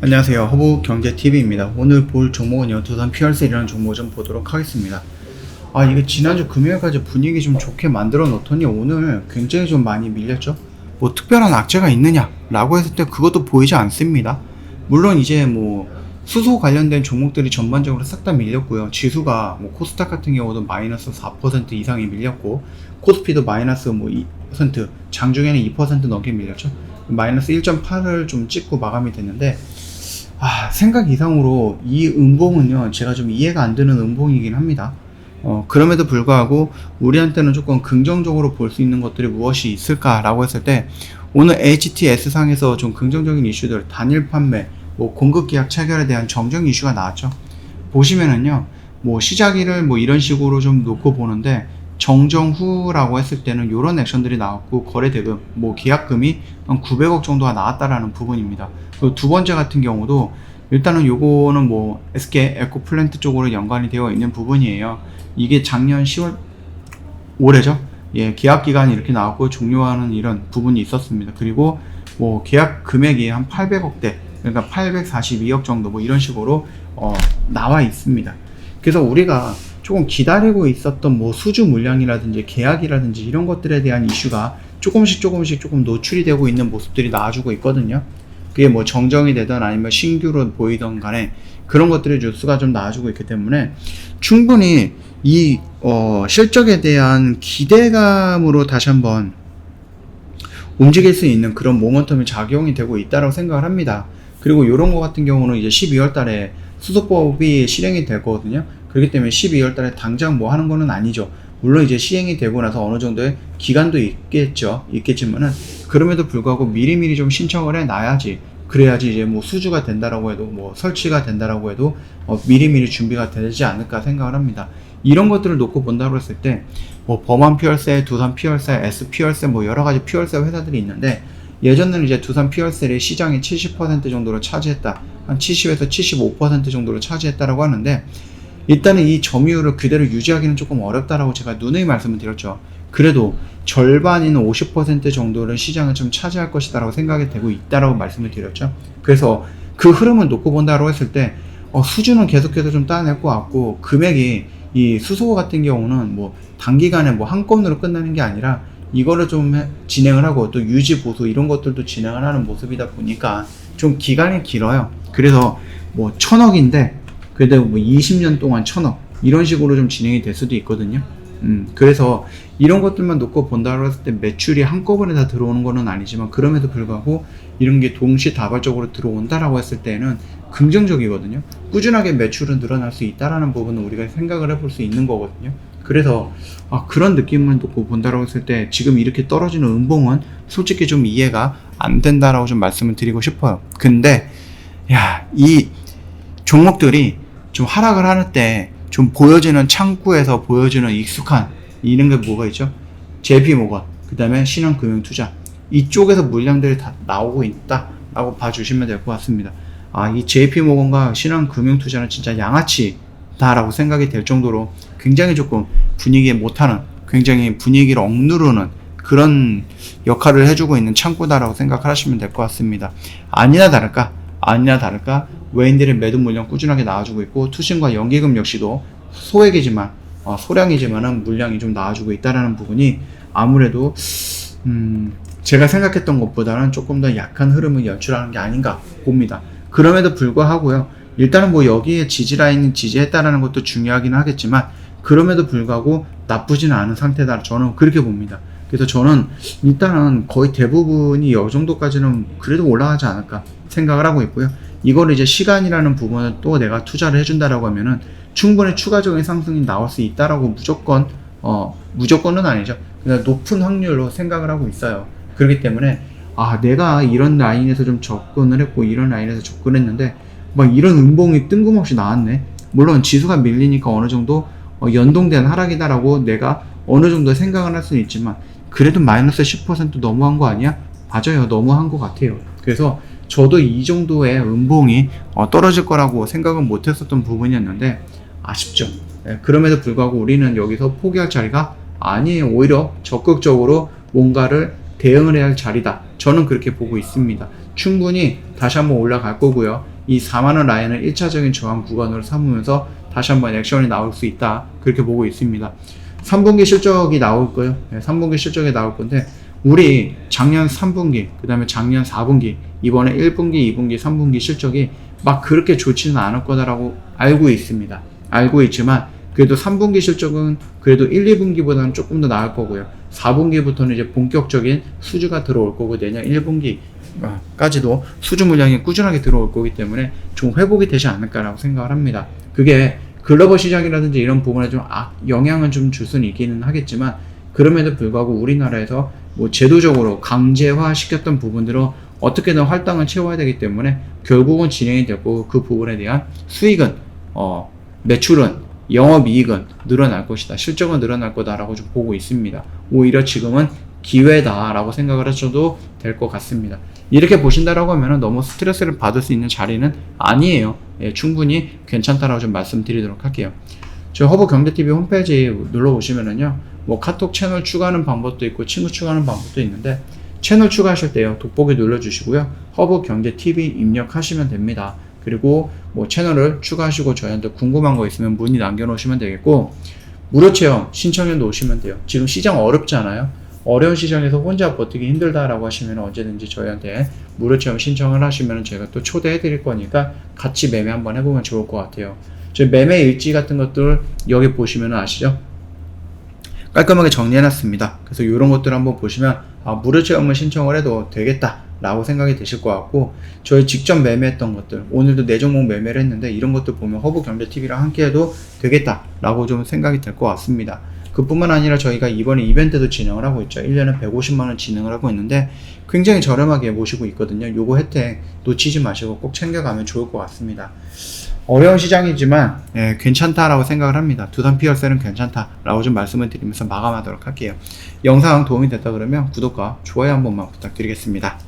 안녕하세요. 허브경제TV입니다. 오늘 볼 종목은요, 두산 PRC라는 종목 좀 보도록 하겠습니다. 이게 지난주 금요일까지 분위기 좀 좋게 만들어 놓더니 오늘 굉장히 좀 많이 밀렸죠? 뭐 특별한 악재가 있느냐? 라고 했을 때 그것도 보이지 않습니다. 물론 이제 뭐 수소 관련된 종목들이 전반적으로 싹 다 밀렸고요. 지수가 뭐 코스닥 같은 경우도 마이너스 4% 이상이 밀렸고, 코스피도 마이너스 뭐 2%, 장중에는 2% 넘게 밀렸죠. 마이너스 1.8을 좀 찍고 마감이 됐는데, 생각 이상으로 이 음봉은요, 제가 좀 이해가 안 되는 음봉이긴 합니다. 그럼에도 불구하고 우리한테는 조금 긍정적으로 볼 수 있는 것들이 무엇이 있을까라고 했을 때, 오늘 HTS상에서 좀 긍정적인 이슈들, 단일 판매, 뭐 공급 계약 체결에 대한 정정 이슈가 나왔죠. 보시면은요, 뭐 시작일을 뭐 이런 식으로 좀 놓고 보는데, 정정 후라고 했을 때는 이런 액션들이 나왔고, 거래 대금, 뭐 계약금이 한 900억 정도가 나왔다라는 부분입니다. 그리고 두 번째 같은 경우도 일단은 요거는 뭐 SK 에코플랜트 쪽으로 연관이 되어 있는 부분이에요. 이게 작년 10월, 올해죠. 계약 기간이 이렇게 나왔고 종료하는 이런 부분이 있었습니다. 그리고 뭐 계약 금액이 한 800억대, 그러니까 842억 정도 뭐 이런 식으로 나와 있습니다. 그래서 우리가 조금 기다리고 있었던 뭐 수주 물량이라든지 계약이라든지 이런 것들에 대한 이슈가 조금씩 조금 노출이 되고 있는 모습들이 나와주고 있거든요. 그게 뭐 정정이 되든 아니면 신규로 보이던 간에 그런 것들의 뉴스가 좀 나와주고 있기 때문에 충분히 이 실적에 대한 기대감으로 다시 한번 움직일 수 있는 그런 모멘텀이 작용이 되고 있다고 생각을 합니다. 그리고 이런 거 같은 경우는 이제 12월 달에 수소법이 실행이 되거든요. 그렇기 때문에 12월 달에 당장 뭐 하는 거는 아니죠. 물론 이제 시행이 되고 나서 어느 정도의 기간도 있겠지만은, 그럼에도 불구하고 미리미리 좀 신청을 해 놔야지, 그래야지 이제 뭐 수주가 된다라고 해도, 뭐 설치가 된다라고 해도 미리미리 준비가 되지 않을까 생각을 합니다. 이런 것들을 놓고 본다고 했을 때, 뭐 범한 피얼세, 두산 피얼세, S 피얼세, 뭐 여러 가지 피얼세 회사들이 있는데, 예전에는 이제 두산 피얼셀이 시장의 70% 정도로 차지했다, 한 70에서 75% 정도로 차지했다라고 하는데, 일단은 이 점유율을 그대로 유지하기는 조금 어렵다라고 제가 누누이 말씀을 드렸죠. 그래도 절반인 50% 정도를 시장을 좀 차지할 것이다라고 생각이 되고 있다라고 말씀을 드렸죠. 그래서 그 흐름을 놓고 본다고 했을 때 수준은 계속해서 좀 따낼 것 같고, 금액이 이 수소 같은 경우는 뭐 단기간에 뭐 한건으로 끝나는 게 아니라 이거를 좀 진행을 하고 또 유지 보수 이런 것들도 진행을 하는 모습이다 보니까 좀 기간이 길어요. 그래서 뭐 1000억인데 그래도 뭐 20년 동안 1000억 이런 식으로 좀 진행이 될 수도 있거든요. 그래서 이런 것들만 놓고 본다고 했을 때 매출이 한꺼번에 다 들어오는 거는 아니지만, 그럼에도 불구하고 이런 게 동시다발적으로 들어온다라고 했을 때는 긍정적이거든요. 꾸준하게 매출은 늘어날 수 있다라는 부분은 우리가 생각을 해볼 수 있는 거거든요. 그래서 그런 느낌을 놓고 본다라고 했을 때 지금 이렇게 떨어지는 음봉은 솔직히 좀 이해가 안 된다라고 좀 말씀을 드리고 싶어요. 근데 이 종목들이 좀 하락을 할 때 좀 보여지는, 창구에서 보여지는 익숙한 이런 게 뭐가 있죠? JP모건, 그 다음에 신한금융투자, 이쪽에서 물량들이 다 나오고 있다라고 봐주시면 될 것 같습니다. 이 JP모건과 신한금융투자는 진짜 양아치다라고 생각이 될 정도로 굉장히 조금 분위기에 못하는, 굉장히 분위기를 억누르는 그런 역할을 해주고 있는 창구다라고 생각을 하시면 될 것 같습니다. 아니나 다를까 외인들의 매도 물량 꾸준하게 나와주고 있고, 투신과 연기금 역시도 소액이지만 소량이지만은 물량이 좀 나와주고 있다라는 부분이 아무래도 제가 생각했던 것보다는 조금 더 약한 흐름을 연출하는 게 아닌가 봅니다. 그럼에도 불구하고요, 일단은 뭐 여기에 지지라인이 지지했다라는 것도 중요하긴 하겠지만, 그럼에도 불구하고 나쁘지는 않은 상태다, 저는 그렇게 봅니다. 그래서 저는 일단은 거의 대부분이 이 정도까지는 그래도 올라가지 않을까 생각을 하고 있고요. 이거를 이제 시간이라는 부분을 또 내가 투자를 해준다라고 하면은 충분히 추가적인 상승이 나올 수 있다라고 무조건은 아니죠. 그냥 높은 확률로 생각을 하고 있어요. 그렇기 때문에 내가 이런 라인에서 좀 접근을 했고 이런 라인에서 접근했는데 막 이런 음봉이 뜬금없이 나왔네. 물론 지수가 밀리니까 어느 정도 연동된 하락이다라고 내가 어느 정도 생각을 할 수는 있지만, 그래도 마이너스 10% 너무한 거 아니야? 맞아요, 너무한 것 같아요. 그래서 저도 이 정도의 음봉이 떨어질 거라고 생각은 못 했었던 부분이었는데 아쉽죠. 그럼에도 불구하고 우리는 여기서 포기할 자리가 아니에요. 오히려 적극적으로 뭔가를 대응을 해야 할 자리다, 저는 그렇게 보고 있습니다. 충분히 다시 한번 올라갈 거고요. 이 4만원 라인을 1차적인 저항 구간으로 삼으면서 다시 한번 액션이 나올 수 있다, 그렇게 보고 있습니다. 3분기 실적이 나올 거예요. 3분기 실적이 나올 건데, 우리 작년 3분기, 그 다음에 작년 4분기, 이번에 1분기, 2분기, 3분기 실적이 막 그렇게 좋지는 않을 거다라고 알고 있습니다. 알고 있지만 그래도 3분기 실적은 그래도 1, 2분기보다는 조금 더 나을 거고요. 4분기부터는 이제 본격적인 수주가 들어올 거고, 내년 1분기까지도 수주 물량이 꾸준하게 들어올 거기 때문에 좀 회복이 되지 않을까라고 생각을 합니다. 그게 글로벌 시장이라든지 이런 부분에 좀 영향은 좀 줄 수는 있기는 하겠지만, 그럼에도 불구하고 우리나라에서 뭐 제도적으로 강제화 시켰던 부분들을 어떻게든 할당을 채워야 되기 때문에 결국은 진행이 되고, 그 부분에 대한 수익은, 매출은, 영업이익은 늘어날 것이다, 실적은 늘어날 거다라고 좀 보고 있습니다. 오히려 지금은 기회다라고 생각을 하셔도 될 것 같습니다. 이렇게 보신다라고 하면 너무 스트레스를 받을 수 있는 자리는 아니에요. 충분히 괜찮다라고 좀 말씀드리도록 할게요. 저 허브경제TV 홈페이지 눌러보시면은요, 뭐 카톡 채널 추가하는 방법도 있고 친구 추가하는 방법도 있는데, 채널 추가하실 때요, 돋보기 눌러주시고요, 허브경제TV 입력하시면 됩니다. 그리고 뭐 채널을 추가하시고 저희한테 궁금한 거 있으면 문의 남겨놓으시면 되겠고, 무료 체험 신청해 놓으시면 돼요. 지금 시장 어렵지 않아요? 어려운 시장에서 혼자 버티기 힘들다라고 하시면 언제든지 저희한테 무료 체험 신청을 하시면 저희가 또 초대해 드릴 거니까 같이 매매 한번 해보면 좋을 것 같아요. 저희 매매 일지 같은 것들 여기 보시면 아시죠? 깔끔하게 정리해 놨습니다. 그래서 이런 것들 한번 보시면 무료 체험을 신청을 해도 되겠다 라고 생각이 되실 것 같고, 저희 직접 매매했던 것들, 오늘도 4종목 매매를 했는데 이런 것들 보면 허브경제TV랑 함께 해도 되겠다 라고 좀 생각이 될 것 같습니다. 그뿐만 아니라 저희가 이번에 이벤트도 진행을 하고 있죠. 1년에 150만원 진행을 하고 있는데 굉장히 저렴하게 모시고 있거든요. 요거 혜택 놓치지 마시고 꼭 챙겨가면 좋을 것 같습니다. 어려운 시장이지만 괜찮다라고 생각을 합니다. 두산 PR셀은 괜찮다라고 좀 말씀을 드리면서 마감하도록 할게요. 영상 도움이 됐다 그러면 구독과 좋아요 한 번만 부탁드리겠습니다.